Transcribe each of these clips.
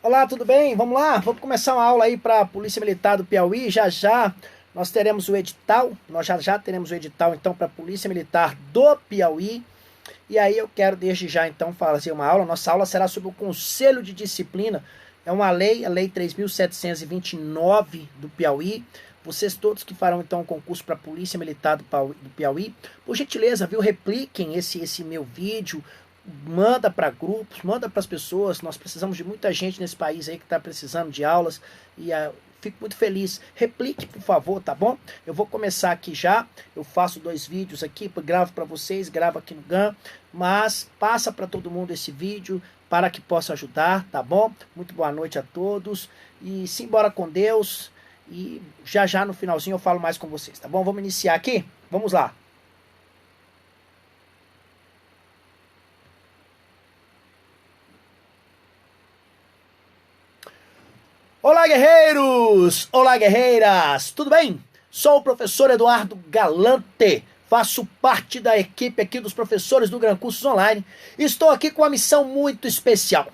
Olá, tudo bem? Vamos lá? Vamos começar uma aula aí para a Polícia Militar do Piauí. Já já nós teremos o edital, teremos o edital então para a Polícia Militar do Piauí. E aí eu quero desde já então fazer uma aula. Nossa aula será sobre o Conselho de Disciplina. É uma lei, a Lei 3.729 do Piauí. Vocês todos que farão então um concurso para a Polícia Militar do Piauí, por gentileza, viu, repliquem esse meu vídeo, manda para grupos, manda para as pessoas. Nós precisamos de muita gente nesse país aí que está precisando de aulas e fico muito feliz. Replique, por favor, tá bom? Eu vou começar aqui já. Eu faço 2 vídeos aqui, gravo para vocês, gravo aqui no GAN, mas passa para todo mundo esse vídeo para que possa ajudar, tá bom? Muito boa noite a todos e simbora com Deus. E já no finalzinho eu falo mais com vocês, tá bom? Vamos iniciar aqui? Vamos lá. Olá, guerreiros! Olá, guerreiras! Tudo bem? Sou o professor Eduardo Galante. Faço parte da equipe aqui dos professores do Gran Cursos Online. Estou aqui com uma missão muito especial.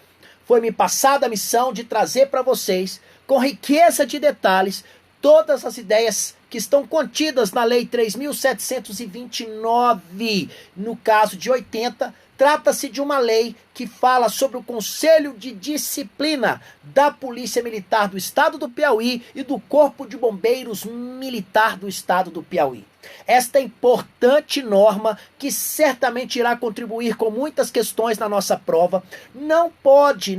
Foi-me passada a missão de trazer para vocês, com riqueza de detalhes, todas as ideias que estão contidas na Lei 3.729, no caso de 80, trata-se de uma lei que fala sobre o Conselho de Disciplina da Polícia Militar do Estado do Piauí e do Corpo de Bombeiros Militar do Estado do Piauí. Esta importante norma, que certamente irá contribuir com muitas questões na nossa prova, não pode,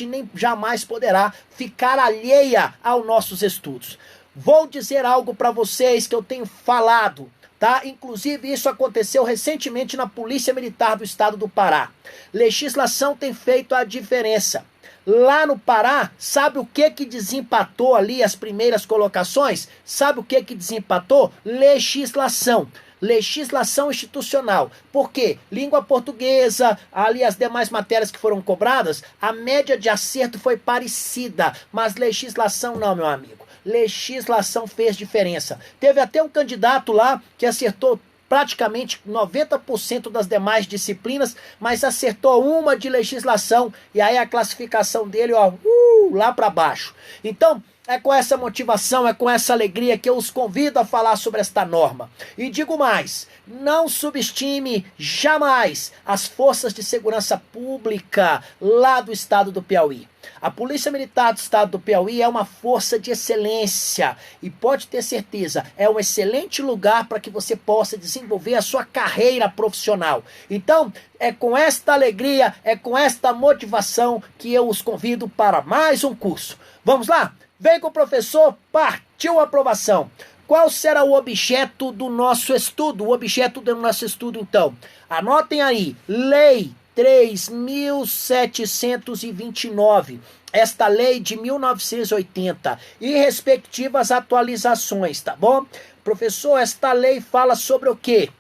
nem jamais poderá ficar alheia aos nossos estudos. Vou dizer algo para vocês que eu tenho falado, tá? Inclusive isso aconteceu recentemente na Polícia Militar do Estado do Pará. Legislação tem feito a diferença. Lá no Pará, sabe o que desempatou ali as primeiras colocações? Sabe o que desempatou? Legislação. Legislação institucional. Por quê? Língua portuguesa, ali as demais matérias que foram cobradas, a média de acerto foi parecida, mas legislação não, meu amigo. Legislação fez diferença. Teve até um candidato lá que acertou praticamente 90% das demais disciplinas, mas acertou uma de legislação, e aí a classificação dele, ó, lá para baixo. Então, é com essa motivação, é com essa alegria que eu os convido a falar sobre esta norma. E digo mais, não subestime jamais as forças de segurança pública lá do estado do Piauí. A Polícia Militar do Estado do Piauí é uma força de excelência e pode ter certeza, é um excelente lugar para que você possa desenvolver a sua carreira profissional. Então, é com esta alegria, é com esta motivação que eu os convido para mais um curso. Vamos lá? Vem com o professor, partiu a aprovação. Qual será o objeto do nosso estudo? O objeto do nosso estudo, então, anotem aí, Lei 3.729, esta lei de 1980 e respectivas atualizações, tá bom? Professor, esta lei fala sobre o quê?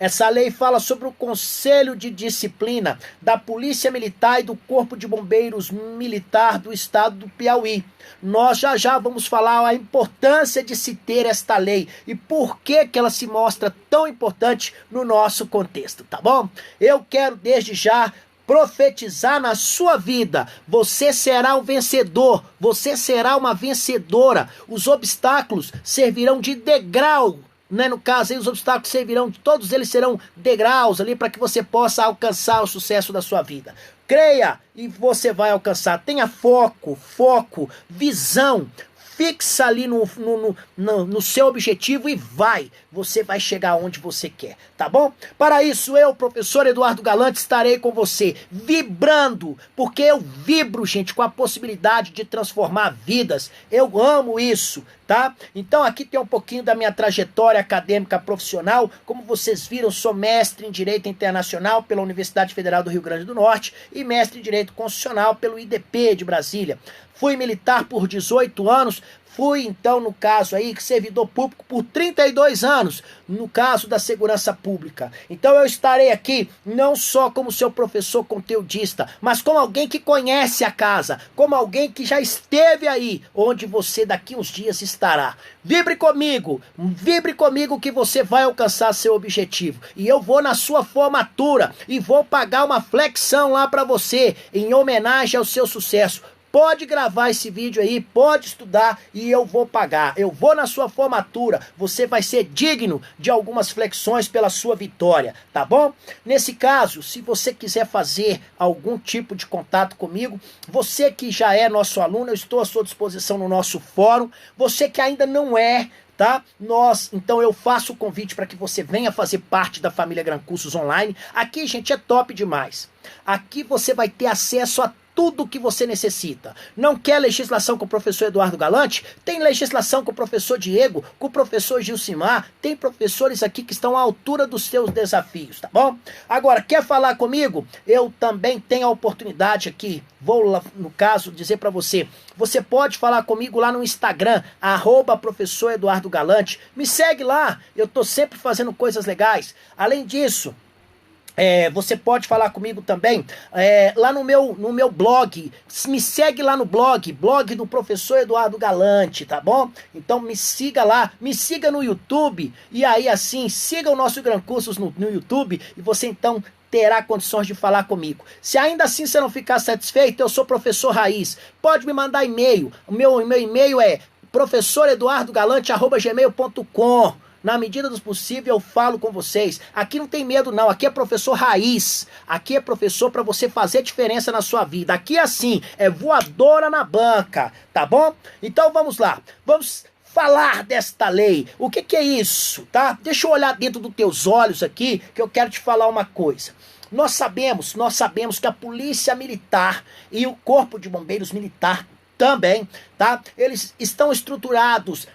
Essa lei fala sobre o Conselho de Disciplina da Polícia Militar e do Corpo de Bombeiros Militar do Estado do Piauí. Nós já vamos falar a importância de se ter esta lei e por que ela se mostra tão importante no nosso contexto, tá bom? Eu quero desde já profetizar na sua vida. Você será um vencedor, você será uma vencedora. Os obstáculos servirão de degrau, né? No caso aí, os obstáculos servirão, todos eles serão degraus ali para que você possa alcançar o sucesso da sua vida. Creia e você vai alcançar. Tenha foco, visão. Fixa ali no seu objetivo e vai. Você vai chegar onde você quer, tá bom? Para isso, eu, professor Eduardo Galante, estarei com você, vibrando, porque eu vibro, gente, com a possibilidade de transformar vidas. Eu amo isso, tá? Então aqui tem um pouquinho da minha trajetória acadêmica profissional. Como vocês viram, sou mestre em Direito Internacional pela Universidade Federal do Rio Grande do Norte e mestre em Direito Constitucional pelo IDP de Brasília. fui militar por 18 anos, fui, então, no caso aí, servidor público por 32 anos, no caso da segurança pública. Então eu estarei aqui não só como seu professor conteudista, mas como alguém que conhece a casa, como alguém que já esteve aí, onde você daqui uns dias estará. Vibre comigo que você vai alcançar seu objetivo. E eu vou na sua formatura e vou pagar uma flexão lá para você, em homenagem ao seu sucesso. Pode gravar esse vídeo aí, pode estudar e eu vou pagar. Eu vou na sua formatura, você vai ser digno de algumas flexões pela sua vitória, tá bom? Nesse caso, se você quiser fazer algum tipo de contato comigo, você que já é nosso aluno, eu estou à sua disposição no nosso fórum. Você que ainda não é, tá? Então eu faço o convite para que você venha fazer parte da família Gran Cursos Online. Aqui, gente, é top demais. Aqui você vai ter acesso a tudo o que você necessita. Não quer legislação com o professor Eduardo Galante? Tem legislação com o professor Diego, com o professor Gilcimar, tem professores aqui que estão à altura dos seus desafios, tá bom? Agora, quer falar comigo? Eu também tenho a oportunidade aqui, vou lá, no caso, dizer para você, você pode falar comigo lá no Instagram, @professor Eduardo Galante, me segue lá, eu tô sempre fazendo coisas legais. Além disso, você pode falar comigo também lá no meu blog. Me segue lá no blog do professor Eduardo Galante, tá bom? Então me siga lá, me siga no YouTube. E aí assim, siga o nosso Gran Cursos no YouTube e você então terá condições de falar comigo. Se ainda assim você não ficar satisfeito, eu sou professor Raiz. Pode me mandar e-mail. O meu e-mail é professoreduardogalante@gmail.com. Na medida do possível eu falo com vocês. Aqui não tem medo não, aqui é professor raiz. Aqui é professor para você fazer diferença na sua vida. Aqui assim, é voadora na banca, tá bom? Então vamos lá, vamos falar desta lei. O que é isso, tá? Deixa eu olhar dentro dos teus olhos aqui, que eu quero te falar uma coisa. Nós sabemos que a polícia militar e o corpo de bombeiros militar também, tá? Eles estão estruturados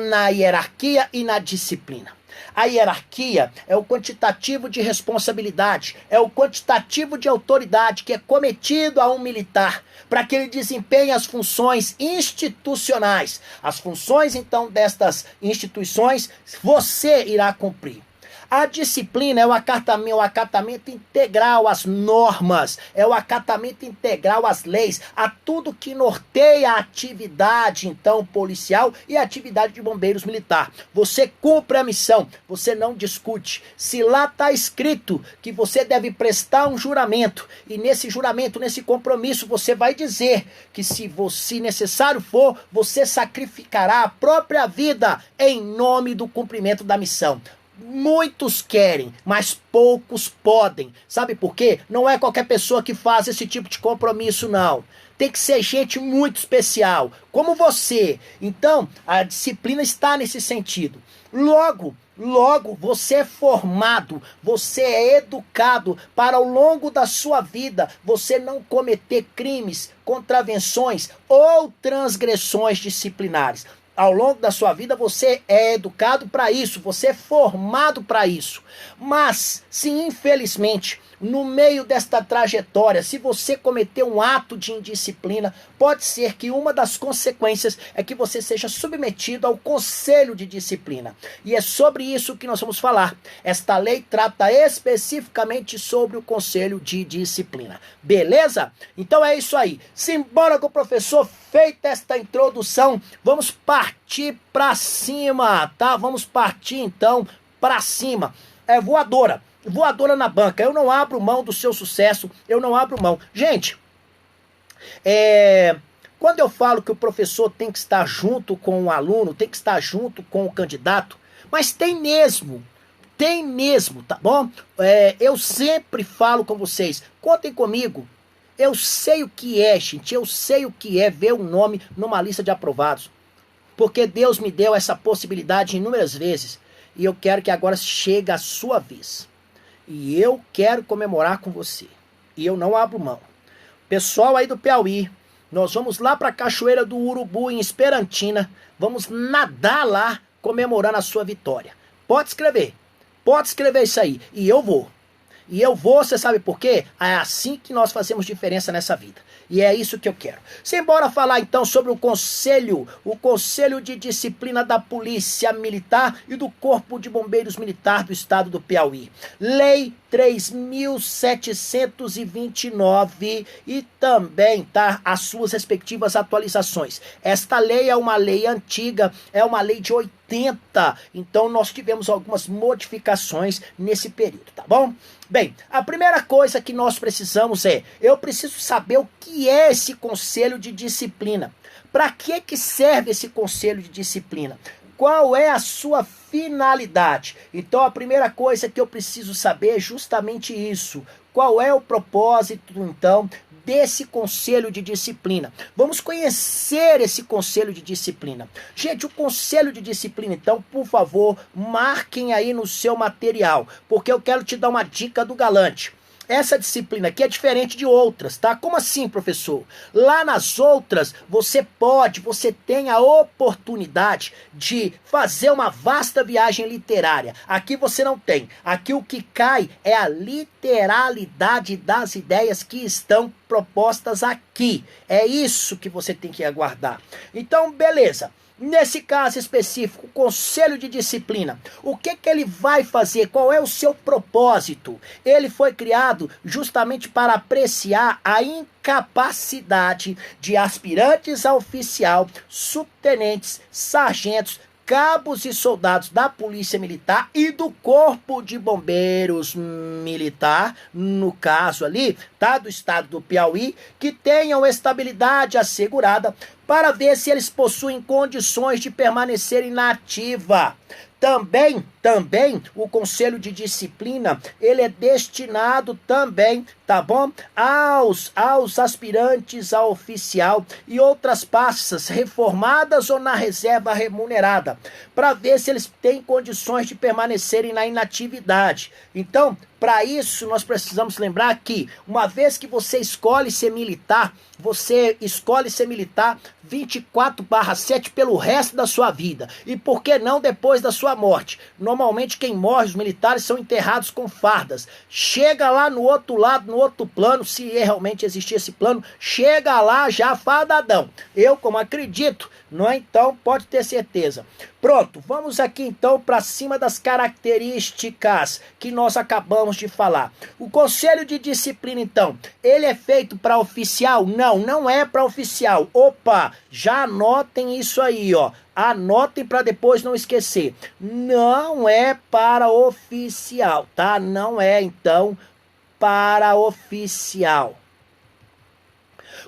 na hierarquia e na disciplina. A hierarquia é o quantitativo de responsabilidade, é o quantitativo de autoridade que é cometido a um militar para que ele desempenhe as funções institucionais. As funções, então, destas instituições, você irá cumprir. A disciplina é o acatamento integral às normas, é o acatamento integral às leis, a tudo que norteia a atividade, então, policial e a atividade de bombeiros militar. Você cumpre a missão, você não discute. Se lá está escrito que você deve prestar um juramento, e nesse juramento, nesse compromisso, você vai dizer que se necessário for, você sacrificará a própria vida em nome do cumprimento da missão. Muitos querem, mas poucos podem. Sabe por quê? Não é qualquer pessoa que faz esse tipo de compromisso, não. Tem que ser gente muito especial, como você. Então, a disciplina está nesse sentido. Logo, você é formado, você é educado para ao longo da sua vida você não cometer crimes, contravenções ou transgressões disciplinares. Ao longo da sua vida você é educado para isso, você é formado para isso. Mas, se infelizmente, no meio desta trajetória, se você cometer um ato de indisciplina, pode ser que uma das consequências é que você seja submetido ao conselho de disciplina. E é sobre isso que nós vamos falar. Esta lei trata especificamente sobre o conselho de disciplina. Beleza? Então é isso aí. Simbora com o professor, feita esta introdução, vamos partir para cima, tá? Vamos partir então para cima. É voadora na banca. Eu não abro mão do seu sucesso, eu não abro mão. Gente, quando eu falo que o professor tem que estar junto com o aluno, tem que estar junto com o candidato, mas tem mesmo, tá bom? Eu sempre falo com vocês, contem comigo. Eu sei o que é, gente, eu sei o que é ver um nome numa lista de aprovados. Porque Deus me deu essa possibilidade inúmeras vezes. E eu quero que agora chegue a sua vez. E eu quero comemorar com você. E eu não abro mão. Pessoal aí do Piauí, nós vamos lá para a Cachoeira do Urubu, em Esperantina. Vamos nadar lá, comemorando a sua vitória. Pode escrever isso aí. E eu vou. E eu vou, você sabe por quê? É assim que nós fazemos diferença nessa vida. E é isso que eu quero. Simbora falar então sobre o Conselho de Disciplina da Polícia Militar e do Corpo de Bombeiros Militar do Estado do Piauí. Lei 3.729 e também, tá, as suas respectivas atualizações. Esta lei é uma lei antiga, é uma lei de 80, então nós tivemos algumas modificações nesse período, tá bom? Bem, a primeira coisa que nós precisamos eu preciso saber o que é esse Conselho de Disciplina. Para que serve esse Conselho de Disciplina? Qual é a sua finalidade? Então, a primeira coisa que eu preciso saber é justamente isso. Qual é o propósito, então, desse Conselho de Disciplina? Vamos conhecer esse Conselho de Disciplina. Gente, o Conselho de Disciplina, então, por favor, marquem aí no seu material, porque eu quero te dar uma dica do galante. Essa disciplina aqui é diferente de outras, tá? Como assim, professor? Lá nas outras, você tem a oportunidade de fazer uma vasta viagem literária. Aqui você não tem. Aqui o que cai é a literalidade das ideias que estão propostas aqui. É isso que você tem que aguardar. Então, beleza. Nesse caso específico, o Conselho de Disciplina, o que ele vai fazer? Qual é o seu propósito? Ele foi criado justamente para apreciar a incapacidade de aspirantes a oficial, subtenentes, sargentos, cabos e soldados da Polícia Militar e do Corpo de Bombeiros Militar, no caso ali, tá, do estado do Piauí, que tenham estabilidade assegurada para ver se eles possuem condições de permanecerem na ativa. Também, o Conselho de Disciplina, ele é destinado também, tá bom? Aos aspirantes a oficial e outras praças reformadas ou na reserva remunerada, para ver se eles têm condições de permanecerem na inatividade. Então, para isso, nós precisamos lembrar que, uma vez que você escolhe ser militar 24/7 pelo resto da sua vida. E por que não depois da sua morte? Normalmente quem morre, os militares, são enterrados com fardas. Chega lá no outro lado, no outro plano, se realmente existir esse plano, chega lá já fardadão. Eu, como acredito, não é? Então pode ter certeza. Pronto, vamos aqui então para cima das características que nós acabamos de falar. O Conselho de Disciplina, então, ele é feito para oficial? Não é para oficial. Opa, já anotem isso aí, ó. Anotem para depois não esquecer. Não é para oficial, tá? Não é, então, para oficial.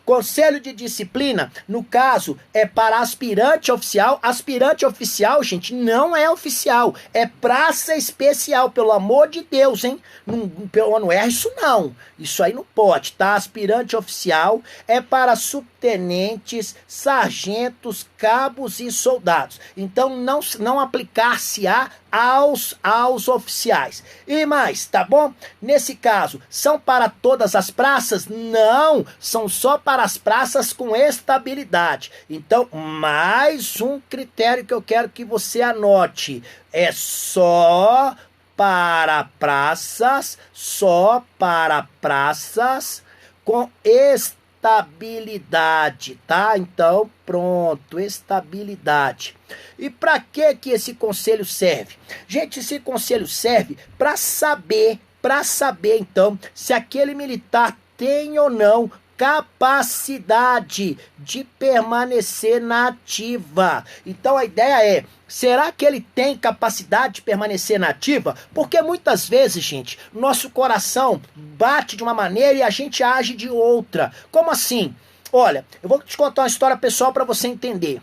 Conselho de Disciplina, no caso, é para aspirante oficial. Aspirante oficial, gente, não é oficial. É praça especial, pelo amor de Deus, hein? Não é isso não. Isso aí não pode, tá? Aspirante oficial é para subtenentes, sargentos, cabos e soldados. Então, não aplicar-se-á aos oficiais. E mais, tá bom? Nesse caso, são para todas as praças? Não, são só para as praças com estabilidade. Então, mais um critério que eu quero que você anote. É só para praças com estabilidade, tá? Então, pronto, estabilidade. E para que esse conselho serve? Gente, esse conselho serve para saber então se aquele militar tem ou não capacidade de permanecer na ativa. Então a ideia é, será que ele tem capacidade de permanecer na ativa? Porque muitas vezes, gente, nosso coração bate de uma maneira e a gente age de outra. Como assim? Olha, eu vou te contar uma história pessoal para você entender.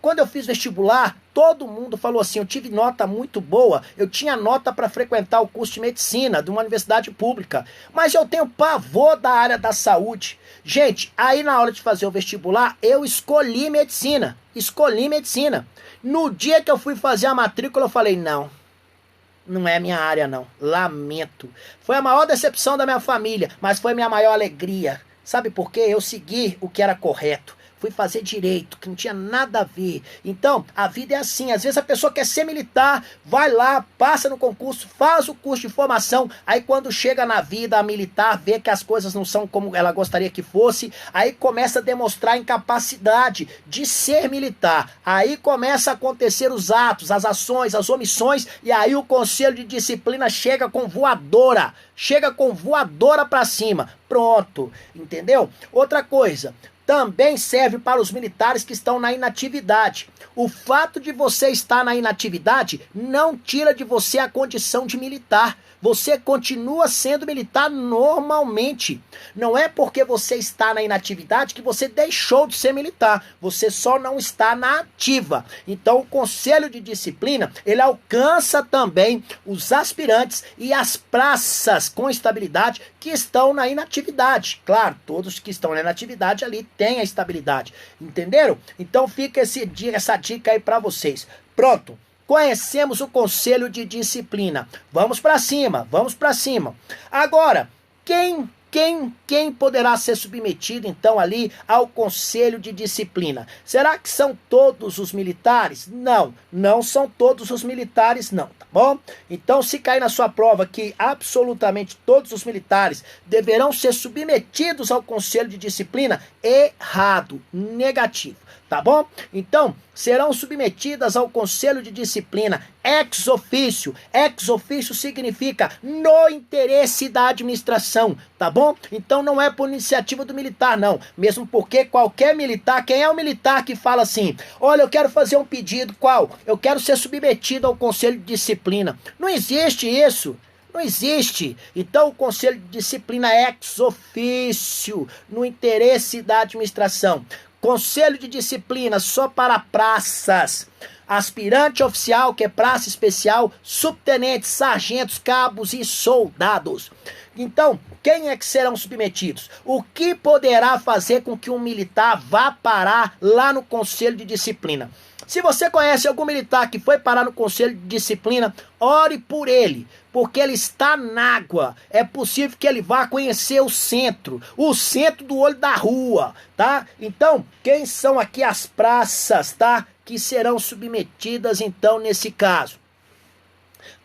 Quando eu fiz vestibular, todo mundo falou assim, eu tive nota muito boa, eu tinha nota para frequentar o curso de medicina de uma universidade pública, mas eu tenho pavor da área da saúde. Gente, aí na hora de fazer o vestibular, eu escolhi medicina. No dia que eu fui fazer a matrícula, eu falei, não é minha área não, lamento. Foi a maior decepção da minha família, mas foi minha maior alegria. Sabe por quê? Eu segui o que era correto. fui fazer direito, que não tinha nada a ver. Então, a vida é assim, às vezes a pessoa quer ser militar, vai lá, passa no concurso, faz o curso de formação, aí quando chega na vida a militar, vê que as coisas não são como ela gostaria que fosse, aí começa a demonstrar incapacidade de ser militar, aí começa a acontecer os atos, as ações, as omissões, e aí o Conselho de Disciplina chega com voadora pra cima, pronto, entendeu? Outra coisa, também serve para os militares que estão na inatividade. O fato de você estar na inatividade não tira de você a condição de militar. Você continua sendo militar normalmente. Não é porque você está na inatividade que você deixou de ser militar. Você só não está na ativa. Então o Conselho de Disciplina, ele alcança também os aspirantes e as praças com estabilidade que estão na inatividade. Claro, todos que estão na inatividade ali têm a estabilidade. Entenderam? Então fica essa dica aí para vocês. Pronto. Conhecemos o Conselho de Disciplina. Vamos para cima, vamos para cima. Agora, quem poderá ser submetido, então, ali ao Conselho de Disciplina? Será que são todos os militares? Não, não são todos os militares, não, tá bom? Então, se cair na sua prova que absolutamente todos os militares deverão ser submetidos ao Conselho de Disciplina, errado, negativo. Tá bom? Então, serão submetidas ao Conselho de Disciplina ex officio. Ex officio significa no interesse da administração, tá bom? Então não é por iniciativa do militar, não. Mesmo porque qualquer militar, quem é o militar que fala assim, olha, eu quero fazer um pedido, qual? Eu quero ser submetido ao Conselho de Disciplina. Não existe isso. Não existe. Então o Conselho de Disciplina é ex officio, no interesse da administração. Conselho de Disciplina só para praças. Aspirante oficial, que é praça especial, subtenentes, sargentos, cabos e soldados. Então, quem é que serão submetidos? O que poderá fazer com que um militar vá parar lá no Conselho de Disciplina? Se você conhece algum militar que foi parar no Conselho de Disciplina, ore por ele, porque ele está na água. É possível que ele vá conhecer o centro do olho da rua, tá? Então, quem são aqui as praças, tá? Que serão submetidas, então, nesse caso,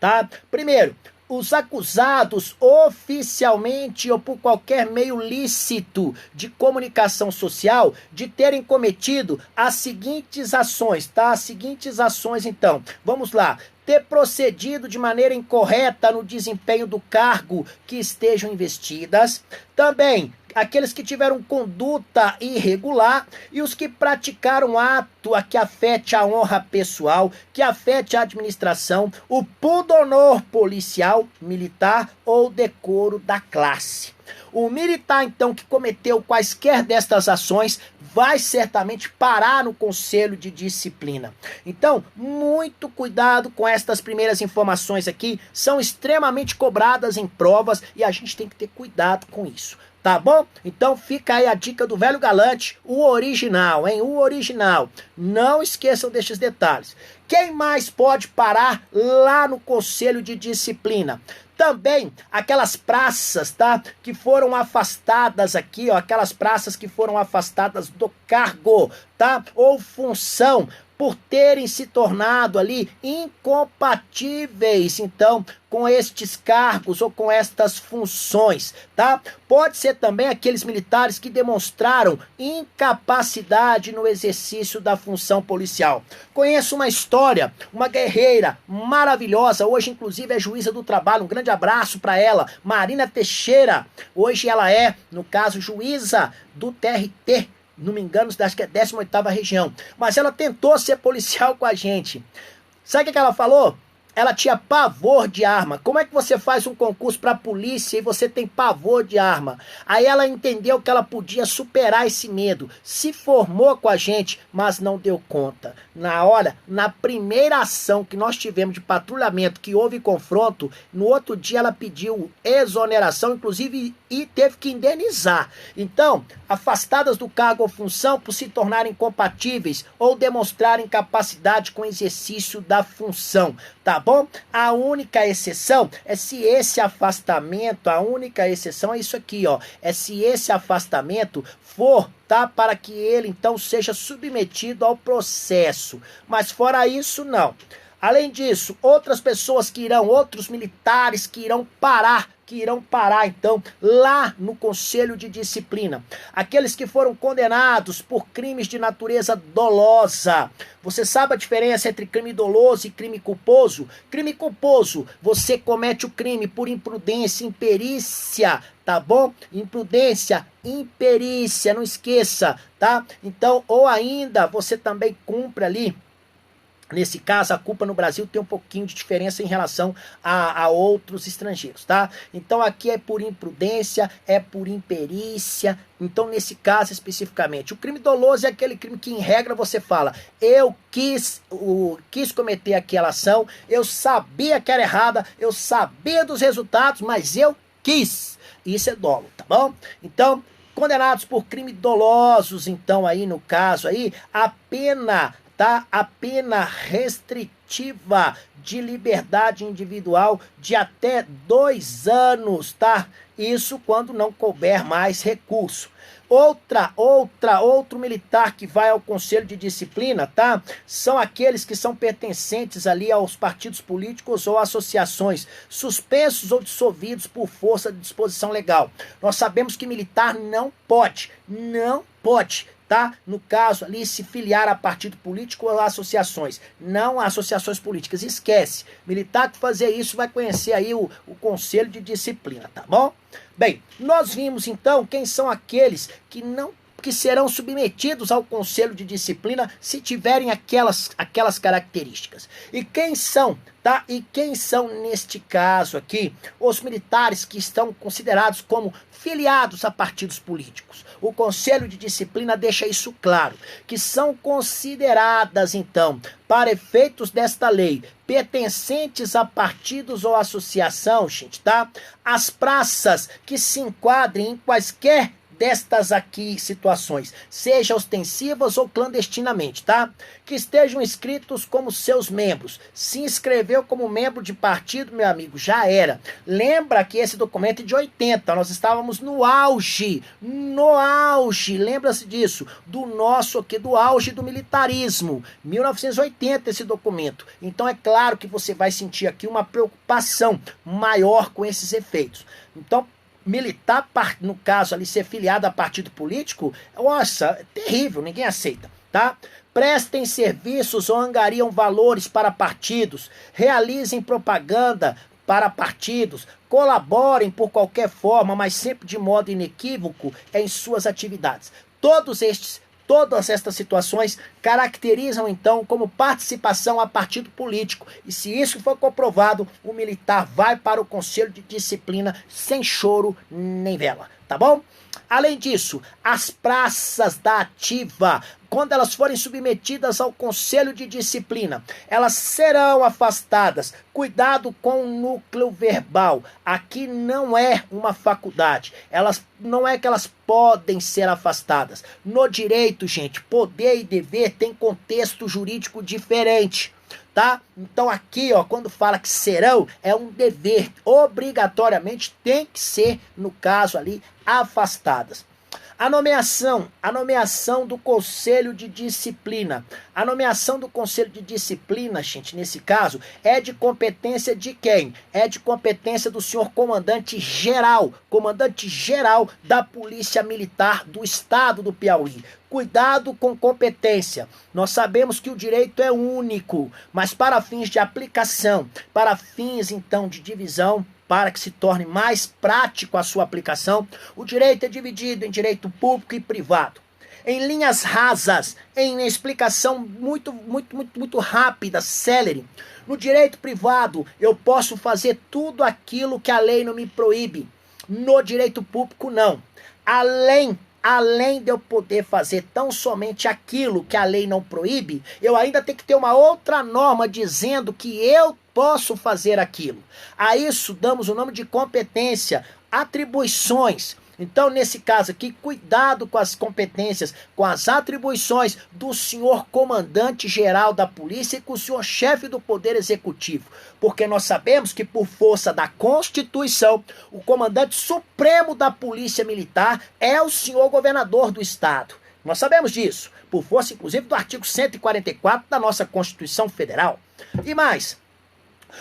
tá? Primeiro, os acusados oficialmente ou por qualquer meio lícito de comunicação social de terem cometido as seguintes ações, tá? As seguintes ações, então. Vamos lá. Ter procedido de maneira incorreta no desempenho do cargo que estejam investidas. Também aqueles que tiveram conduta irregular e os que praticaram ato a que afete a honra pessoal, que afete a administração, o pundonor policial, militar ou decoro da classe. O militar, então, que cometeu quaisquer destas ações vai certamente parar no Conselho de Disciplina. Então, muito cuidado com estas primeiras informações aqui, são extremamente cobradas em provas e a gente tem que ter cuidado com isso. Tá bom? Então fica aí a dica do Velho Galante, o original, hein? O original. Não esqueçam destes detalhes. Quem mais pode parar lá no Conselho de Disciplina? Também aquelas praças, tá? Que foram afastadas aqui, ó. Aquelas praças que foram afastadas do cargo, tá? Ou função, por terem se tornado ali incompatíveis, então, com estes cargos ou com estas funções, tá? Pode ser também aqueles militares que demonstraram incapacidade no exercício da função policial. Conheço uma história, uma guerreira maravilhosa, hoje inclusive é juíza do trabalho, um grande abraço para ela, Marina Teixeira. Hoje ela é, no caso, juíza do TRT, não me engano, acho que é 18ª região. Mas ela tentou ser policial com a gente. Sabe o que ela falou? Ela tinha pavor de arma. Como é que você faz um concurso para polícia e você tem pavor de arma? Aí ela entendeu que ela podia superar esse medo. Se formou com a gente, mas não deu conta. Na primeira ação que nós tivemos de patrulhamento, que houve confronto, no outro dia ela pediu exoneração, inclusive, e teve que indenizar. Então, afastadas do cargo ou função por se tornarem incompatíveis ou demonstrarem capacidade com o exercício da função. Tá bom? bom? A única exceção é se esse afastamento, a única exceção é isso aqui, ó, é se esse afastamento for, tá, para que ele então seja submetido ao processo, mas fora isso, não. Além disso, outras pessoas outros militares que irão parar então lá no Conselho de Disciplina. Aqueles que foram condenados por crimes de natureza dolosa. Você sabe a diferença entre crime doloso e crime culposo? Crime culposo, você comete o crime por imprudência, imperícia, tá bom? Imprudência, imperícia, não esqueça, tá? Então, ou ainda, você também cumpre ali. Nesse caso, a culpa no Brasil tem um pouquinho de diferença em relação a outros estrangeiros, tá? Então, aqui é por imprudência, é por imperícia. Então, nesse caso especificamente, o crime doloso é aquele crime que, em regra, você fala, eu quis cometer aquela ação, eu sabia que era errada, eu sabia dos resultados, mas eu quis. Isso é dolo, tá bom? Então, condenados por crimes dolosos, então, aí, no caso aí, a pena restritiva de liberdade individual de até 2 anos, tá? Isso quando não couber mais recurso. Outro militar que vai ao Conselho de Disciplina, tá? São aqueles que são pertencentes ali aos partidos políticos ou associações, suspensos ou dissolvidos por força de disposição legal. Nós sabemos que militar não pode, tá? No caso ali, se filiar a partido político ou a associações. Não a associações políticas, esquece. Militar que fazer isso vai conhecer aí o Conselho de Disciplina, tá bom? Bem, nós vimos então quem são aqueles que serão submetidos ao Conselho de Disciplina se tiverem aquelas características. E quem são, tá? E quem são, neste caso aqui, os militares que estão considerados como filiados a partidos políticos. O Conselho de Disciplina deixa isso claro, que são consideradas, então, para efeitos desta lei, pertencentes a partidos ou associação, gente, tá? As praças que se enquadrem em quaisquer destas aqui situações, seja ostensivas ou clandestinamente, tá? Que estejam inscritos como seus membros. Se inscreveu como membro de partido, meu amigo, já era. Lembra que esse documento é de 80, nós estávamos no auge, lembra-se disso, do auge do militarismo, 1980 esse documento. Então é claro que você vai sentir aqui uma preocupação maior com esses efeitos. Então, militar, no caso ali, ser filiado a partido político, nossa, é terrível, ninguém aceita, tá? Prestem serviços ou angariam valores para partidos, realizem propaganda para partidos, colaborem por qualquer forma, mas sempre de modo inequívoco em suas atividades. Todas estas situações caracterizam, então, como participação a partido político. E se isso for comprovado, o militar vai para o Conselho de Disciplina sem choro nem vela, tá bom? Além disso, as praças da ativa, quando elas forem submetidas ao Conselho de Disciplina, elas serão afastadas. Cuidado com o núcleo verbal. Aqui não é uma faculdade. Não é que elas podem ser afastadas. No direito, gente, poder e dever tem contexto jurídico diferente. Tá? Então aqui, ó, quando fala que serão, é um dever, obrigatoriamente tem que ser, no caso ali, afastadas. A nomeação do Conselho de Disciplina. A nomeação do Conselho de Disciplina, gente, nesse caso, é de competência de quem? É de competência do senhor comandante-geral da Polícia Militar do Estado do Piauí. Cuidado com competência. Nós sabemos que o direito é único, mas para fins de aplicação, para fins, então, de divisão, para que se torne mais prático a sua aplicação, o direito é dividido em direito público e privado. Em linhas rasas, em explicação muito rápida, célere. No direito privado, eu posso fazer tudo aquilo que a lei não me proíbe. No direito público, não. Além de eu poder fazer tão somente aquilo que a lei não proíbe, eu ainda tenho que ter uma outra norma dizendo que eu posso fazer aquilo. A isso damos o nome de competência, atribuições. Então, nesse caso aqui, cuidado com as competências, com as atribuições do senhor comandante-geral da polícia e com o senhor chefe do Poder Executivo, porque nós sabemos que, por força da Constituição, o comandante supremo da Polícia Militar é o senhor governador do Estado. Nós sabemos disso, por força, inclusive, do artigo 144 da nossa Constituição Federal. E mais,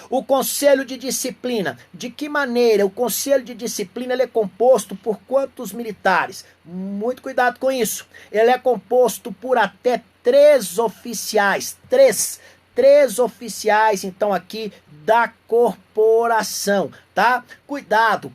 o Conselho de Disciplina. De que maneira o Conselho de Disciplina ele é composto por quantos militares? Muito cuidado com isso. Ele é composto por até 3 oficiais. Três oficiais, então, aqui da corporação, tá? Cuidado,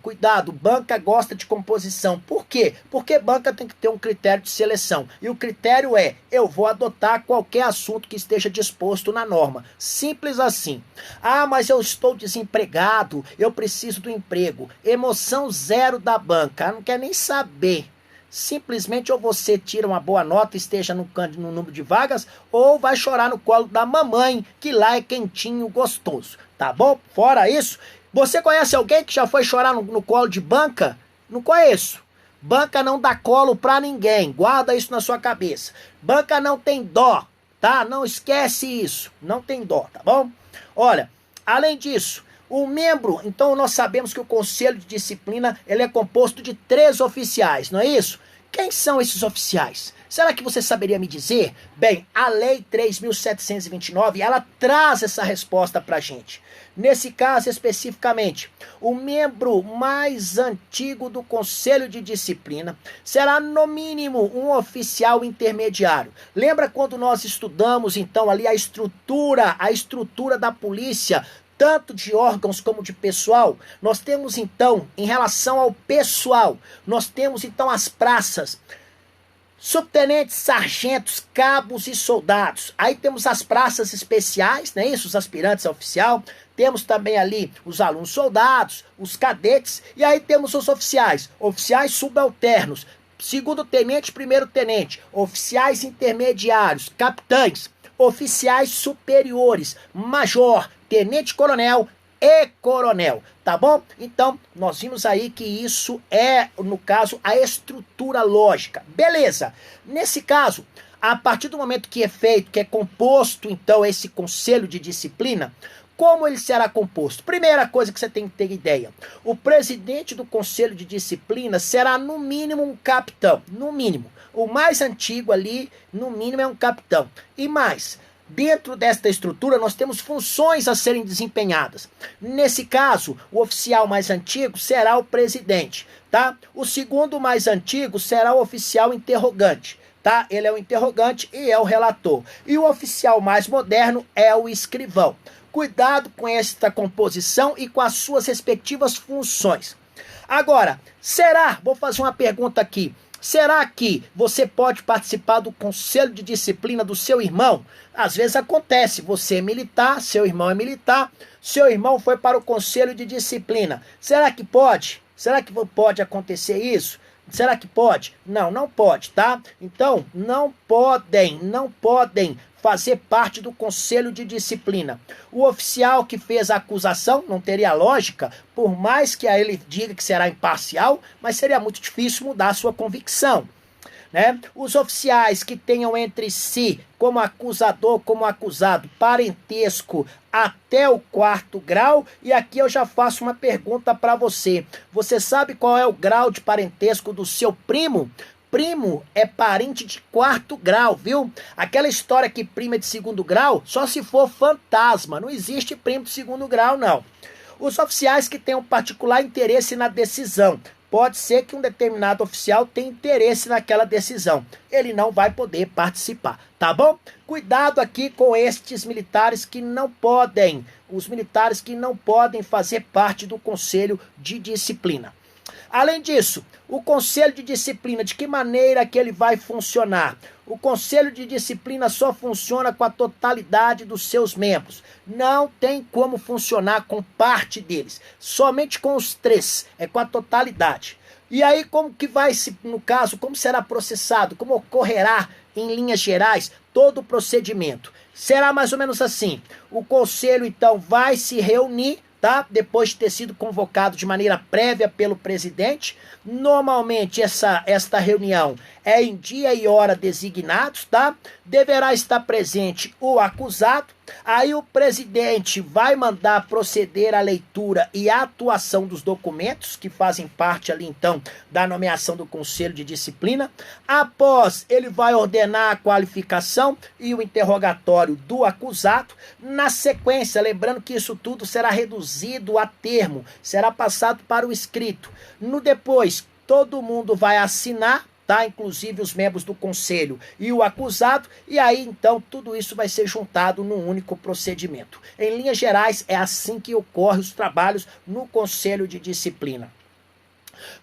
banca gosta de composição. Por quê? Porque banca tem que ter um critério de seleção. E o critério é, eu vou adotar qualquer assunto que esteja disposto na norma. Simples assim. Ah, mas eu estou desempregado, eu preciso do emprego. Emoção zero da banca, não quer nem saber. Simplesmente ou você tira uma boa nota, esteja no número de vagas, ou vai chorar no colo da mamãe, que lá é quentinho, gostoso, tá bom? Fora isso, você conhece alguém que já foi chorar no colo de banca? Não conheço. Banca não dá colo pra ninguém, guarda isso na sua cabeça. Banca não tem dó, tá? Não esquece isso, não tem dó, tá bom? Olha, além disso, o membro, então nós sabemos que o Conselho de Disciplina ele é composto de 3 oficiais, não é isso? Quem são esses oficiais? Será que você saberia me dizer? Bem, a Lei 3.729, ela traz essa resposta pra gente. Nesse caso especificamente, o membro mais antigo do Conselho de Disciplina será no mínimo um oficial intermediário. Lembra quando nós estudamos então ali a estrutura da polícia, tanto de órgãos como de pessoal? Nós temos então, em relação ao pessoal, nós temos então as praças, subtenentes, sargentos, cabos e soldados. Aí temos as praças especiais, não é isso? Os aspirantes a oficial. Temos também ali os alunos soldados, os cadetes. E aí temos os oficiais subalternos, segundo tenente, primeiro tenente, oficiais intermediários, capitães, oficiais superiores, major, tenente-coronel e coronel, tá bom? Então, nós vimos aí que isso é, no caso, a estrutura lógica. Beleza. Nesse caso, a partir do momento que é feito, que é composto, então, esse Conselho de Disciplina, como ele será composto? Primeira coisa que você tem que ter ideia, o presidente do Conselho de Disciplina será, no mínimo, um capitão, no mínimo. O mais antigo ali, no mínimo, é um capitão. E mais, dentro desta estrutura, nós temos funções a serem desempenhadas. Nesse caso, o oficial mais antigo será o presidente, tá? O segundo mais antigo será o oficial interrogante, tá? Ele é o interrogante e é o relator. E o oficial mais moderno é o escrivão. Cuidado com esta composição e com as suas respectivas funções. Agora, vou fazer uma pergunta aqui, será que você pode participar do Conselho de Disciplina do seu irmão? Às vezes acontece, você é militar, seu irmão é militar, seu irmão foi para o Conselho de Disciplina. Será que pode? Será que pode acontecer isso? Será que pode? Não, não pode, tá? Então, não podem fazer parte do Conselho de Disciplina. O oficial que fez a acusação não teria lógica, por mais que ele diga que será imparcial, mas seria muito difícil mudar a sua convicção, né? Os oficiais que tenham entre si, como acusador, como acusado, parentesco até o 4º grau, e aqui eu já faço uma pergunta para você. Você sabe qual é o grau de parentesco do seu primo? Primo é parente de 4º grau, viu? Aquela história que primo é de 2º grau, só se for fantasma. Não existe primo de 2º grau, não. Os oficiais que tenham particular interesse na decisão. Pode ser que um determinado oficial tenha interesse naquela decisão. Ele não vai poder participar, tá bom? Cuidado aqui com estes militares que não podem. Os militares que não podem fazer parte do Conselho de Disciplina. Além disso, o Conselho de Disciplina, de que maneira que ele vai funcionar? O Conselho de Disciplina só funciona com a totalidade dos seus membros. Não tem como funcionar com parte deles. Somente com os 3, é com a totalidade. E aí como que vai, no caso, como será processado? Como ocorrerá, em linhas gerais, todo o procedimento? Será mais ou menos assim. O Conselho, então, vai se reunir, tá? Depois de ter sido convocado de maneira prévia pelo presidente. Normalmente esta reunião é em dia e hora designados, tá? Deverá estar presente o acusado. Aí o presidente vai mandar proceder à leitura e à atuação dos documentos que fazem parte ali então da nomeação do Conselho de Disciplina. Após, ele vai ordenar a qualificação e o interrogatório do acusado. Na sequência, lembrando que isso tudo será reduzido a termo, será passado para o escrito. No depois, todo mundo vai assinar, tá? Inclusive os membros do conselho e o acusado, e aí então tudo isso vai ser juntado num único procedimento. Em linhas gerais, é assim que ocorrem os trabalhos no Conselho de Disciplina.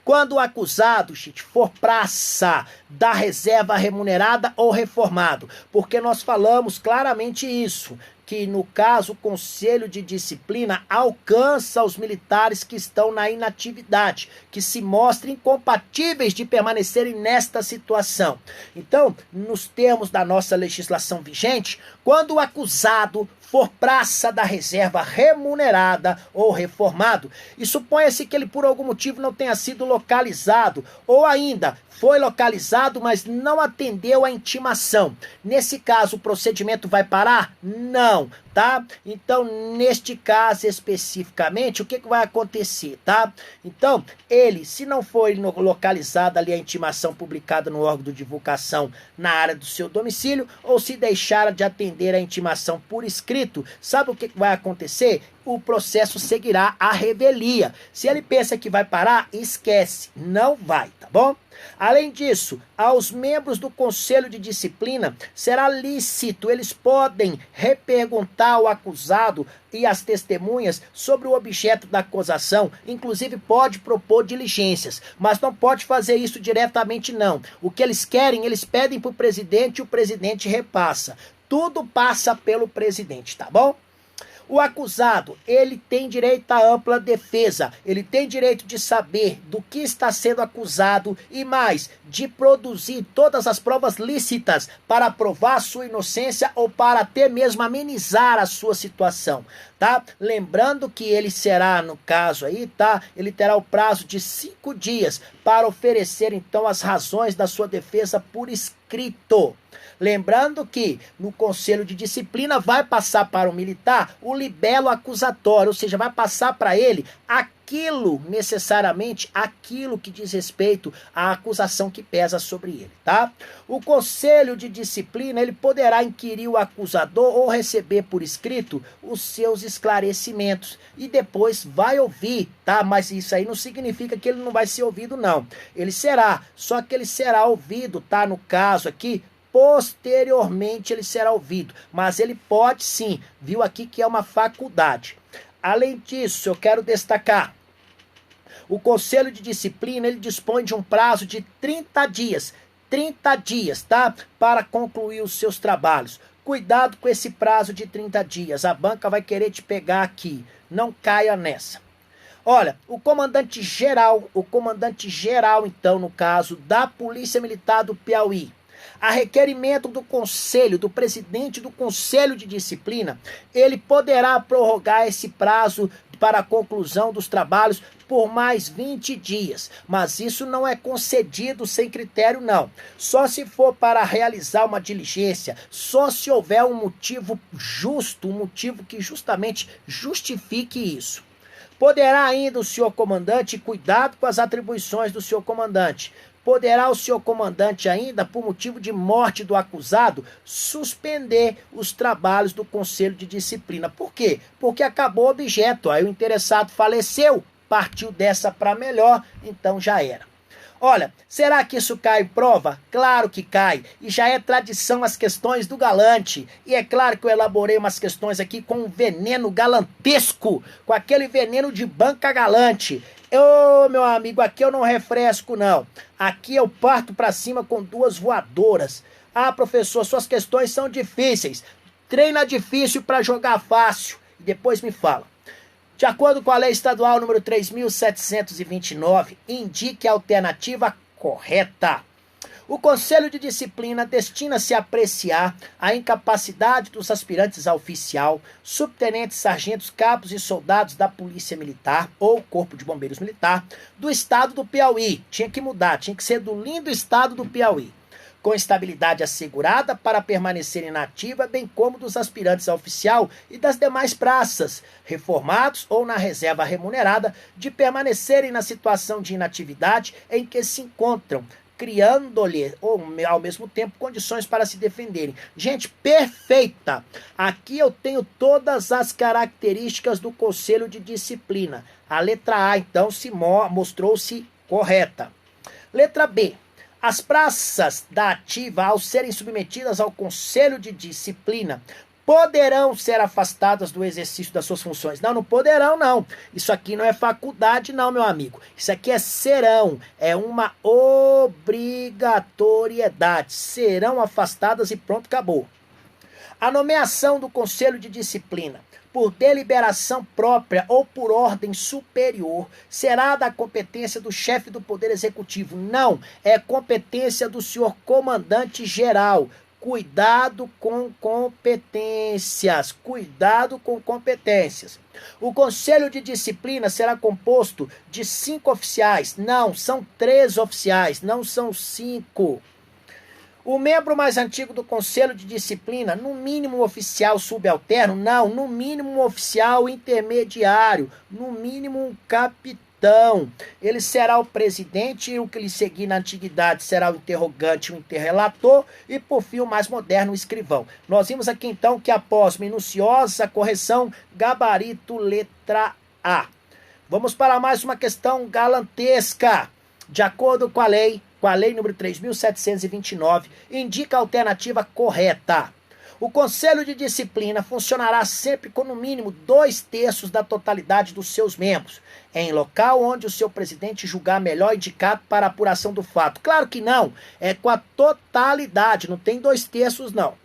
Quando o acusado, for praça da reserva remunerada ou reformado, porque nós falamos claramente isso, que no caso o Conselho de Disciplina alcança os militares que estão na inatividade, que se mostrem incompatíveis de permanecerem nesta situação. Então, nos termos da nossa legislação vigente, quando o acusado for praça da reserva remunerada ou reformado, e suponha-se que ele por algum motivo não tenha sido localizado, ou ainda foi localizado, mas não atendeu a intimação. Nesse caso, o procedimento vai parar? Não, tá? Então, neste caso especificamente, o que vai acontecer, tá? Então, ele, se não foi localizada ali a intimação publicada no órgão de divulgação na área do seu domicílio, ou se deixar de atender a intimação por escrito, sabe o que vai acontecer? O processo seguirá à revelia. Se ele pensa que vai parar, esquece, não vai, tá bom? Além disso, aos membros do Conselho de Disciplina será lícito, eles podem reperguntar ao acusado e às testemunhas sobre o objeto da acusação, inclusive pode propor diligências, mas não pode fazer isso diretamente não. O que eles querem, eles pedem para o presidente e o presidente repassa. Tudo passa pelo presidente, tá bom? O acusado, ele tem direito à ampla defesa, ele tem direito de saber do que está sendo acusado e mais, de produzir todas as provas lícitas para provar sua inocência ou para até mesmo amenizar a sua situação, tá? Lembrando que ele será, no caso aí, tá? Ele terá o prazo de 5 dias para oferecer então as razões da sua defesa por escrito. Lembrando que no Conselho de Disciplina vai passar para o militar o libelo acusatório, ou seja, vai passar para ele aquilo, necessariamente, aquilo que diz respeito à acusação que pesa sobre ele, tá? O Conselho de Disciplina, ele poderá inquirir o acusador ou receber por escrito os seus esclarecimentos e depois vai ouvir, tá? Mas isso aí não significa que ele não vai ser ouvido, não. Ele será, só que ele será ouvido, tá? No caso aqui, posteriormente ele será ouvido, mas ele pode sim, viu aqui que é uma faculdade. Além disso, eu quero destacar, o Conselho de Disciplina, ele dispõe de um prazo de 30 dias, tá? Para concluir os seus trabalhos. Cuidado com esse prazo de 30 dias, a banca vai querer te pegar aqui, não caia nessa. Olha, o comandante geral, então, no caso da Polícia Militar do Piauí, a requerimento do conselho, do presidente do Conselho de Disciplina, ele poderá prorrogar esse prazo para a conclusão dos trabalhos por mais 20 dias. Mas isso não é concedido sem critério, não. Só se for para realizar uma diligência, só se houver um motivo justo, um motivo que justamente justifique isso. Poderá ainda o senhor comandante, cuidado com as atribuições do senhor comandante, poderá o senhor comandante ainda, por motivo de morte do acusado, suspender os trabalhos do Conselho de Disciplina. Por quê? Porque acabou o objeto, aí o interessado faleceu, partiu dessa para melhor, então já era. Olha, será que isso cai em prova? Claro que cai, e já é tradição as questões do galante. E é claro que eu elaborei umas questões aqui com um veneno galantesco, com aquele veneno de banca galante. Ô, meu amigo, aqui eu não refresco, não. Aqui eu parto para cima com 2 voadoras. Ah, professor, suas questões são difíceis. Treina difícil para jogar fácil. E depois me fala. De acordo com a Lei Estadual número 3.729, indique a alternativa correta. O Conselho de Disciplina destina-se a apreciar a incapacidade dos aspirantes a oficial, subtenentes, sargentos, cabos e soldados da Polícia Militar ou Corpo de Bombeiros Militar do Estado do Piauí. Tinha que mudar, tinha que ser do lindo Estado do Piauí, com estabilidade assegurada para permanecer inativa, bem como dos aspirantes a oficial e das demais praças, reformados ou na reserva remunerada, de permanecerem na situação de inatividade em que se encontram, criando-lhe, ao mesmo tempo, condições para se defenderem. Gente, perfeita! Aqui eu tenho todas as características do Conselho de Disciplina. A letra A, então, mostrou-se correta. Letra B. As praças da ativa, ao serem submetidas ao Conselho de Disciplina, poderão ser afastadas do exercício das suas funções. Não, não poderão, não. Isso aqui não é faculdade, não, meu amigo. Isso aqui é serão. É uma obrigatoriedade. Serão afastadas e pronto, acabou. A nomeação do Conselho de Disciplina, por deliberação própria ou por ordem superior, será da competência do chefe do Poder Executivo. Não, é competência do senhor comandante-geral. Cuidado com competências. Cuidado com competências. O Conselho de Disciplina será composto de 5 oficiais. Não, são 3 oficiais, não são 5. O membro mais antigo do Conselho de Disciplina, no mínimo um oficial subalterno, não, no mínimo um oficial intermediário, no mínimo um capitão. Ele será o presidente e o que lhe seguir na antiguidade será o interrogante, o interrelator e, por fim, o mais moderno, o escrivão. Nós vimos aqui, então, que após minuciosa correção, gabarito letra A. Vamos para mais uma questão galantesca. De acordo com a lei número 3.729, indica a alternativa correta. O Conselho de Disciplina funcionará sempre com no mínimo 2/3 da totalidade dos seus membros, em local onde o seu presidente julgar melhor indicado para a apuração do fato. Claro que não, é com a totalidade, não tem 2/3 não.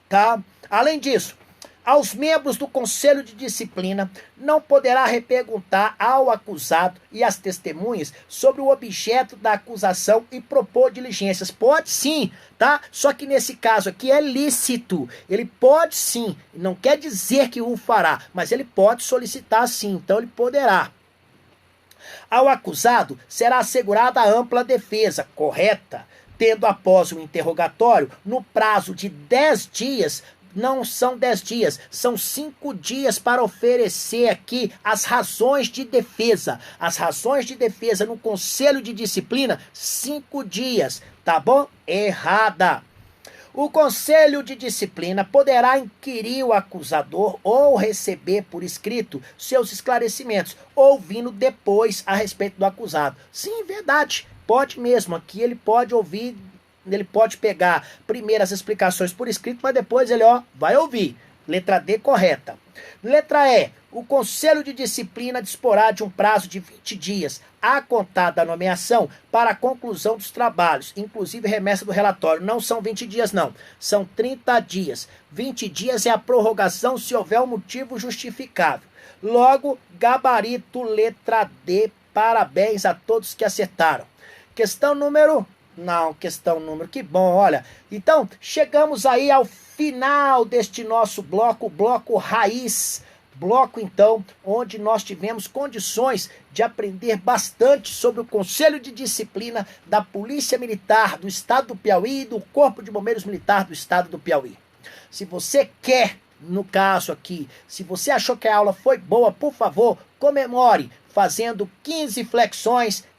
Tá? Além disso, aos membros do Conselho de Disciplina não poderá reperguntar ao acusado e às testemunhas sobre o objeto da acusação e propor diligências. Pode sim, tá? Só que nesse caso aqui é lícito. Ele pode sim, não quer dizer que o fará, mas ele pode solicitar sim, então ele poderá. Ao acusado será assegurada a ampla defesa, correta, tendo após o interrogatório, no prazo de 10 dias, não são 10 dias, são 5 dias para oferecer aqui as razões de defesa. As razões de defesa no Conselho de Disciplina, 5 dias, tá bom? Errada. O Conselho de Disciplina poderá inquirir o acusador ou receber por escrito seus esclarecimentos, ouvindo depois a respeito do acusado. Sim, verdade, pode mesmo. Aqui ele pode ouvir. Ele pode pegar primeiro as explicações por escrito, mas depois ele vai ouvir. Letra D correta. Letra E. O Conselho de Disciplina disporá de um prazo de 20 dias, a contar da nomeação, para a conclusão dos trabalhos, inclusive remessa do relatório. Não são 20 dias, não. São 30 dias. 20 dias é a prorrogação se houver um motivo justificável. Logo, gabarito letra D. Parabéns a todos que acertaram. Questão número... Não, questão número, que bom, olha. Então, chegamos aí ao final deste nosso bloco, bloco raiz. Bloco, então, onde nós tivemos condições de aprender bastante sobre o Conselho de Disciplina da Polícia Militar do Estado do Piauí e do Corpo de Bombeiros Militar do Estado do Piauí. Se você quer, no caso aqui, se você achou que a aula foi boa, por favor, comemore fazendo 15 flexões,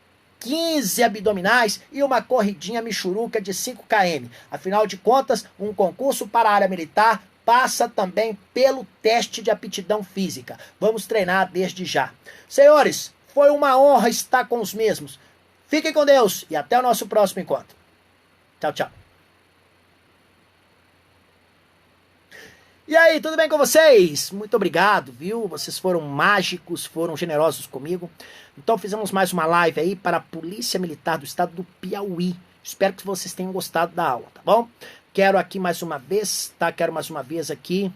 15 abdominais e uma corridinha michuruca de 5 km. Afinal de contas, um concurso para a área militar passa também pelo teste de aptidão física. Vamos treinar desde já. Senhores, foi uma honra estar com os mesmos. Fiquem com Deus e até o nosso próximo encontro. Tchau, tchau. E aí, tudo bem com vocês? Muito obrigado, viu? Vocês foram mágicos, foram generosos comigo. Então fizemos mais uma live aí para a Polícia Militar do Estado do Piauí. Espero que vocês tenham gostado da aula, tá bom? Quero aqui mais uma vez, tá? Quero mais uma vez aqui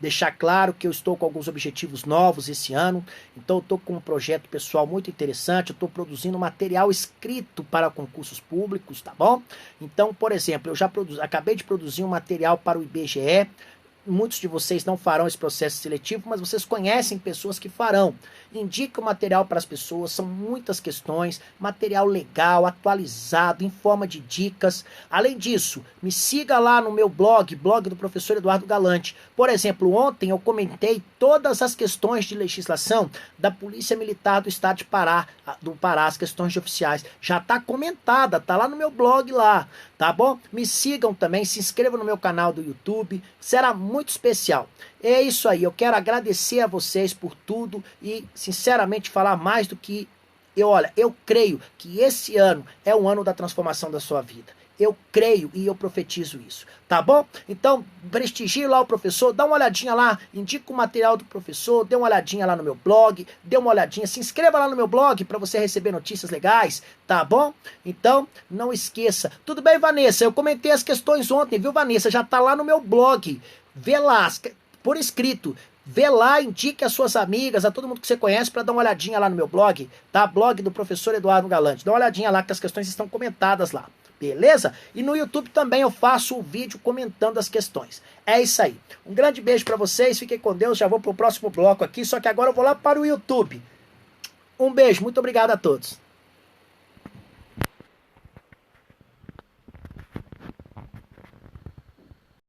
deixar claro que eu estou com alguns objetivos novos esse ano, então eu estou com um projeto pessoal muito interessante, eu estou produzindo material escrito para concursos públicos, tá bom? Então, por exemplo, eu já acabei de produzir um material para o IBGE. Muitos de vocês não farão esse processo seletivo, mas vocês conhecem pessoas que farão. Indica o material para as pessoas, são muitas questões, material legal, atualizado, em forma de dicas. Além disso, me siga lá no meu blog do professor Eduardo Galante. Por exemplo, ontem eu comentei todas as questões de legislação da Polícia Militar do Estado de Pará, as questões de oficiais. Já está comentada, está lá no meu blog lá, tá bom? Me sigam também, se inscrevam no meu canal do YouTube, será muito especial. É isso aí, eu quero agradecer a vocês por tudo e, sinceramente, falar mais do que eu creio que esse ano é o ano da transformação da sua vida. Eu creio e eu profetizo isso, tá bom? Então, prestigie lá o professor, dá uma olhadinha lá, indica o material do professor, dê uma olhadinha lá no meu blog, dê uma olhadinha, se inscreva lá no meu blog para você receber notícias legais, tá bom? Então, não esqueça. Tudo bem, Vanessa? Eu comentei as questões ontem, viu, Vanessa? Já tá lá no meu blog. Vê lá, por escrito. Vê lá, indique as suas amigas, a todo mundo que você conhece para dar uma olhadinha lá no meu blog, tá? Blog do professor Eduardo Galante. Dá uma olhadinha lá que as questões estão comentadas lá. Beleza? E no YouTube também eu faço o vídeo comentando as questões. É isso aí. Um grande beijo para vocês, fiquem com Deus, já vou pro próximo bloco aqui, só que agora eu vou lá para o YouTube. Um beijo, muito obrigado a todos.